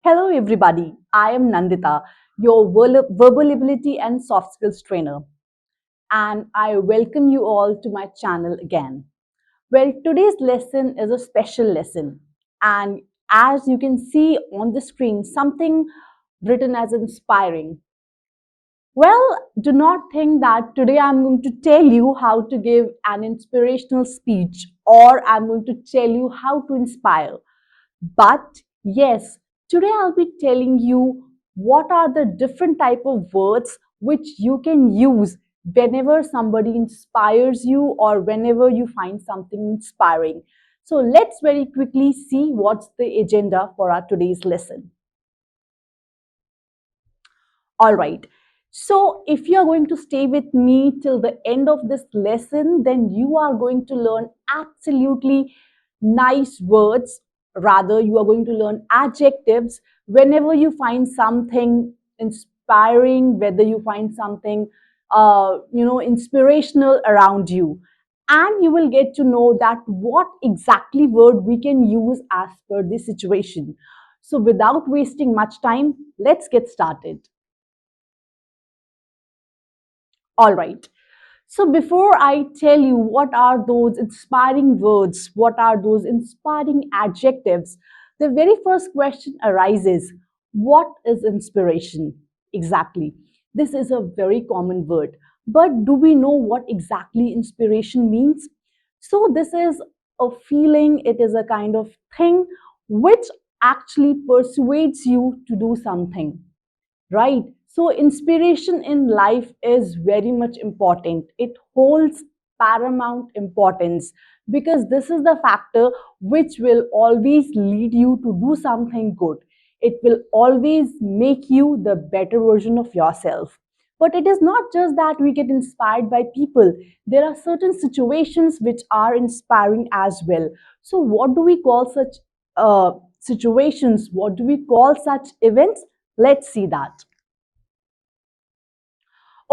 Hello, everybody. I am Nandita, your verbal ability and soft skills trainer, and I welcome you all to my channel again. Well, today's lesson is a special lesson, and as you can see on the screen, something written as inspiring. Well, do not think that today I'm going to tell you how to give an inspirational speech or I'm going to tell you how to inspire. But yes, today I'll be telling you what are the different type of words which you can use whenever somebody inspires you or whenever you find something inspiring. So let's very quickly see what's the agenda for our today's lesson. All right. So, if you are going to stay with me till the end of this lesson, then you are going to learn absolutely nice words. Rather, you are going to learn adjectives whenever you find something inspiring, whether you find something, inspirational around you. And you will get to know that what exactly word we can use as per the situation. So, without wasting much time, let's get started. All right. So before I tell you what are those inspiring words, what are those inspiring adjectives, the very first question arises, what is inspiration? Exactly. This is a very common word. But do we know what exactly inspiration means? So this is a feeling, it is a kind of thing which actually persuades you to do something, right? So inspiration in life is very much important. It holds paramount importance because this is the factor which will always lead you to do something good. It will always make you the better version of yourself. But it is not just that we get inspired by people. There are certain situations which are inspiring as well. So what do we call such situations? What do we call such events? Let's see that.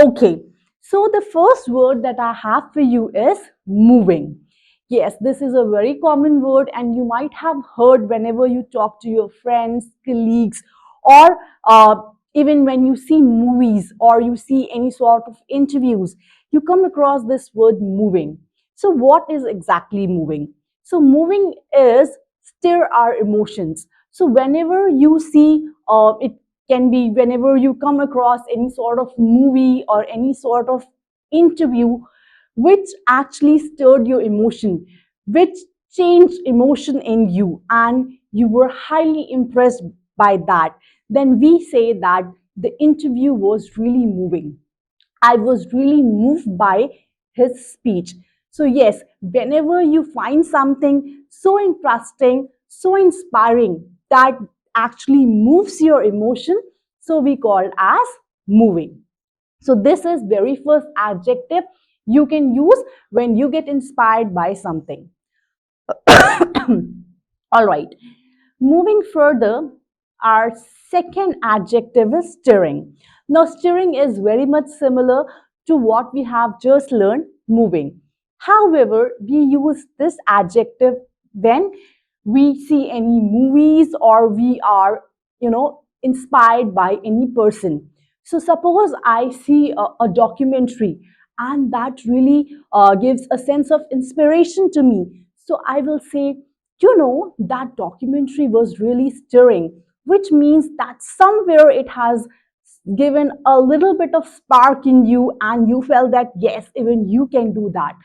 Okay, so the first word that I have for you is moving. Yes, this is a very common word, and you might have heard whenever you talk to your friends, colleagues, or even when you see movies or you see any sort of interviews, you come across this word moving. So, what is exactly moving? So, moving is stir our emotions. So, whenever you see it can be whenever you come across any sort of movie or any sort of interview which actually stirred your emotion, which changed emotion in you, and you were highly impressed by that, then we say that the interview was really moving. I was really moved by his speech. So, yes, whenever you find something so interesting, so inspiring that actually moves your emotion, so we call it as moving. So, this is very first adjective you can use when you get inspired by something. All right. Moving further, our second adjective is stirring. Now, stirring is very much similar to what we have just learned, moving. However, we use this adjective when we see any movies or we are, inspired by any person. So, suppose I see a documentary and that really gives a sense of inspiration to me. So, I will say, that documentary was really stirring, which means that somewhere it has given a little bit of spark in you and you felt that yes, even you can do that.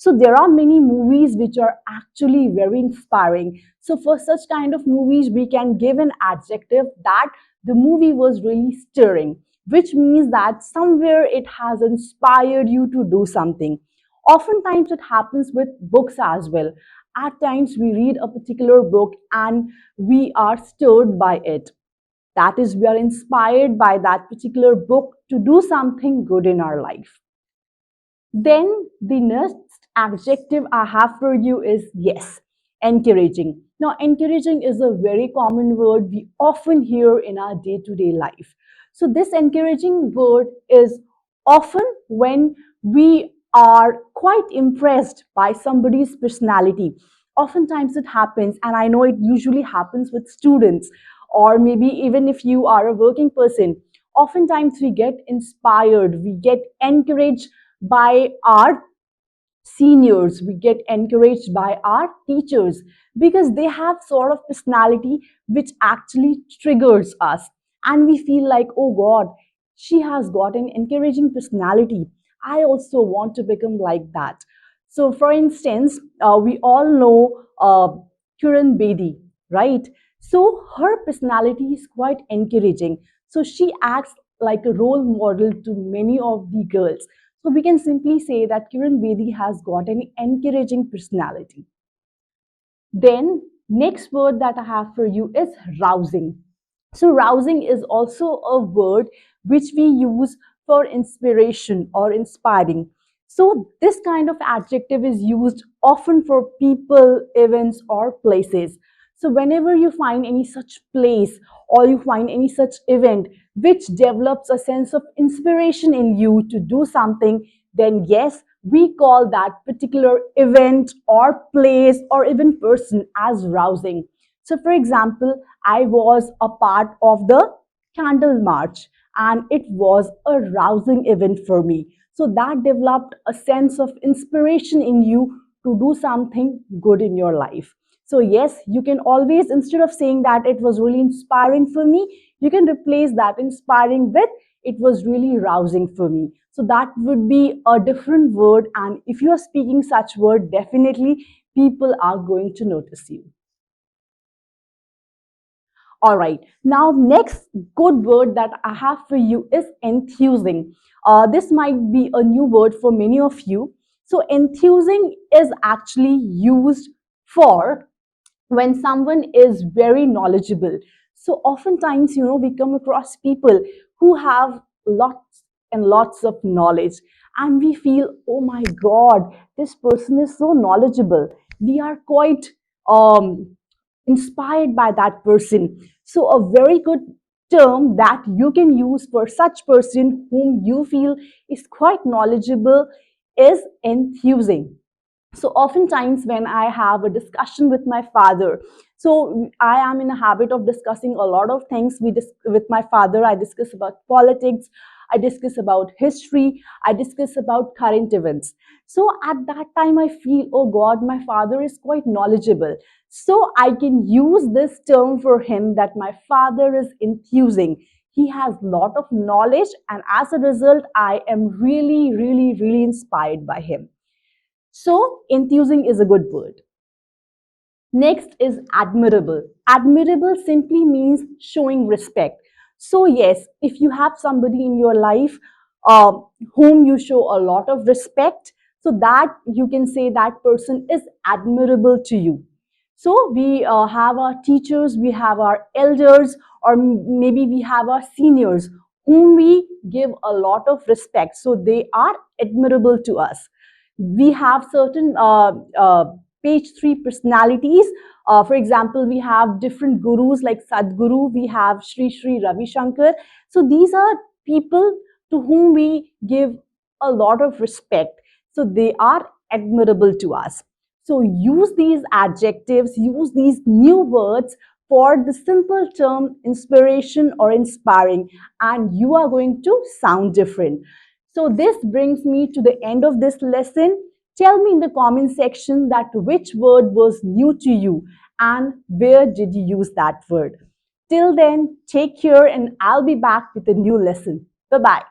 So there are many movies which are actually very inspiring. So for such kind of movies we can give an adjective that the movie was really stirring, which means that somewhere it has inspired you to do something. Oftentimes it happens with books as well. At times we read a particular book and we are stirred by it. That is, we are inspired by that particular book to do something good in our life. Then the next adjective I have for you is yes, encouraging. Now, encouraging is a very common word we often hear in our day to day life. So, this encouraging word is often when we are quite impressed by somebody's personality. Oftentimes it happens, and I know it usually happens with students. or maybe even if you are a working person, oftentimes we get inspired, we get encouraged by our seniors, we get encouraged by our teachers, because they have sort of personality which actually triggers us, and we feel like, oh god, she has got an encouraging personality, I also want to become like that. So for instance, we all know Kiran Bedi, right? So her personality is quite encouraging, so she acts like a role model to many of the girls. So we can simply say that Kiran Bedi has got an encouraging personality. Then next word that I have for you is rousing. So rousing is also a word which we use for inspiration or inspiring. So this kind of adjective is used often for people, events, or places. So whenever you find any such place or you find any such event which develops a sense of inspiration in you to do something, then yes, we call that particular event or place or even person as rousing. So for example, I was a part of the candle march, and it was a rousing event for me. So that developed a sense of inspiration in you to do something good in your life. So yes, you can always, instead of saying that it was really inspiring for me, you can replace that inspiring with it was really rousing for me. So that would be a different word, and if you are speaking such word, definitely people are going to notice you. All right. Now, next good word that I have for you is enthusing. This might be a new word for many of you. So, enthusing is actually used for when someone is very knowledgeable. So, oftentimes, we come across people who have lots and lots of knowledge, and we feel, oh my God, this person is so knowledgeable. We are quite inspired by that person. So, a very good term that you can use for such person whom you feel is quite knowledgeable is enthusing. So oftentimes when I have a discussion with my father, so I am in a habit of discussing a lot of things with my father. I discuss about politics, I discuss about history, I discuss about current events. So at that time I feel, oh god, my father is quite knowledgeable, so I can use this term for him, that my father is enthusing. He has a lot of knowledge, and as a result I am really inspired by him. So, enthusing is a good word. Next is admirable. Admirable simply means showing respect. So, yes, if you have somebody in your life uh, whom you show a lot of respect, so that you can say that person is admirable to you. So, we have our teachers, we have our elders, or maybe we have our seniors whom we give a lot of respect. So, they are admirable to us. We have certain page 3 personalities. For example, we have different gurus like Sadguru, we have Sri Ravi Shankar. So these are people to whom we give a lot of respect. So they are admirable to us. So use these adjectives, use these new words for the simple term inspiration or inspiring, and you are going to sound different. So this brings me to the end of this lesson. Tell me in the comment section that which word was new to you and where did you use that word. Till then, take care and I'll be back with a new lesson. Bye bye.